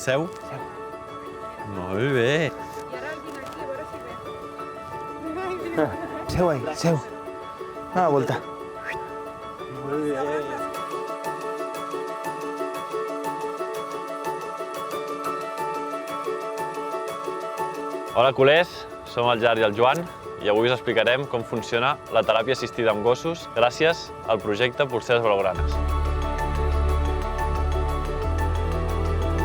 Seu. Molt bé. I ara vinc aquí a veure si ve. Seu ahí, seu. Una volta. Molt bé. Hola, culers. Som el Gerard i el Joan i avui us explicarem com funciona la teràpia assistida amb gossos gràcies al projecte Polseres Blaugranes.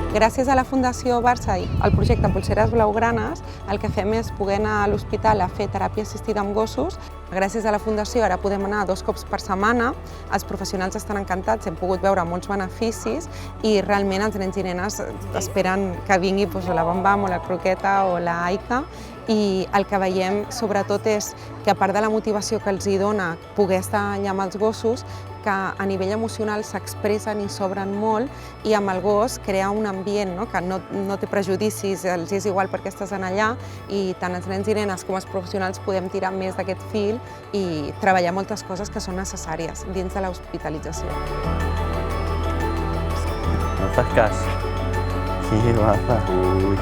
Gràcies a la Fundació Barça i al projecte Polseres Blaugranes, el que fem és poder anar a l'hospital a fer teràpia assistida amb gossos. Gràcies a la Fundació ara podem anar 2 cops per setmana, els professionals estan encantats, hem pogut veure molts beneficis i realment els nens i nenes esperen que vingui la Bam-Bam o la Croqueta o la Aika, i el que veiem sobretot és que a part de la motivació que els hi dona poder estar allà amb els gossos, que a nivell emocional s'expressen i s'obren molt i amb el gos crea un ambient que no té prejudicis, els és igual perquè estàs allà i tant els nens i nenes com els professionals podem tirar més d'aquest fil i treballar moltes coses que són necessàries dins de l'hospitalització. No fas cas. Sí, guapa. Ui.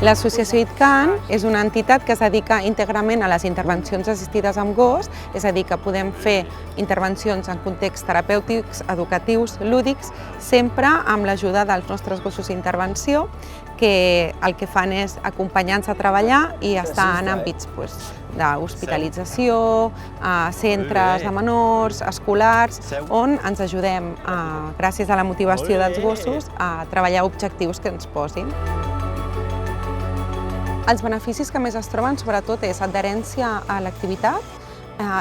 L'associació ITCAN és una entitat que es dedica íntegrament a les intervencions assistides amb gos, és a dir, que podem fer intervencions en contexts terapèutics, educatius, lúdics, sempre amb l'ajuda dels nostres gossos d'intervenció, que el que fan és acompanyar-nos a treballar i estar en àmbits d'hospitalització, centres de menors, escolars, on ens ajudem, gràcies a la motivació dels gossos, a treballar objectius que ens posin. Els beneficis que més es troben sobretot és adherència a l'activitat,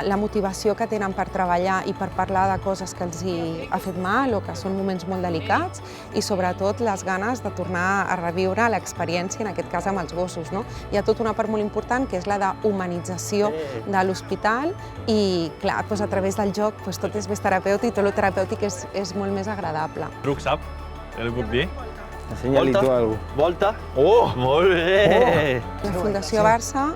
la motivació que tenen per treballar i per parlar de coses que els ha fet mal o que són moments molt delicats i sobretot les ganes de tornar a reviure l'experiència, en aquest cas amb els gossos. Hi ha tota una part molt important que és la d'humanització de l'hospital i clar, a través del joc tot és més terapèutic i tot el terapèutic és molt més agradable. Truc, sap? Ja li puc dir? Ensenya-li tu alguna cosa. Volta. Oh, molt bé! La Fundació Barça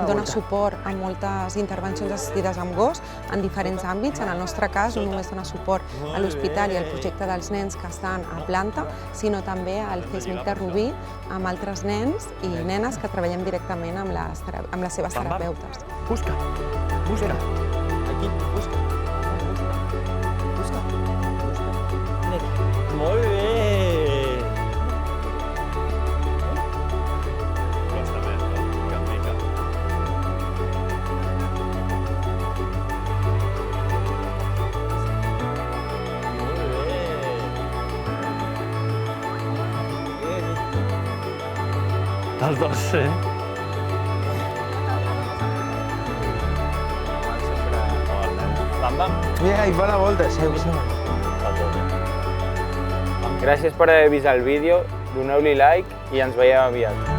dona suport a moltes intervencions assistides amb gos en diferents àmbits. En el nostre cas, no només dona suport a l'hospital i al projecte dels nens que estan a planta, sinó també al CESMIC de Rubí, amb altres nens i nenes que treballem directament amb les seves terapeutes. Busca, busca. Aquí, busca. Busca. Molt bé! Els dos, sí. Bam-Bam. Mira, hi fa la volta, seu. Gràcies per haver vist el vídeo, doneu-li like i ens veiem aviat.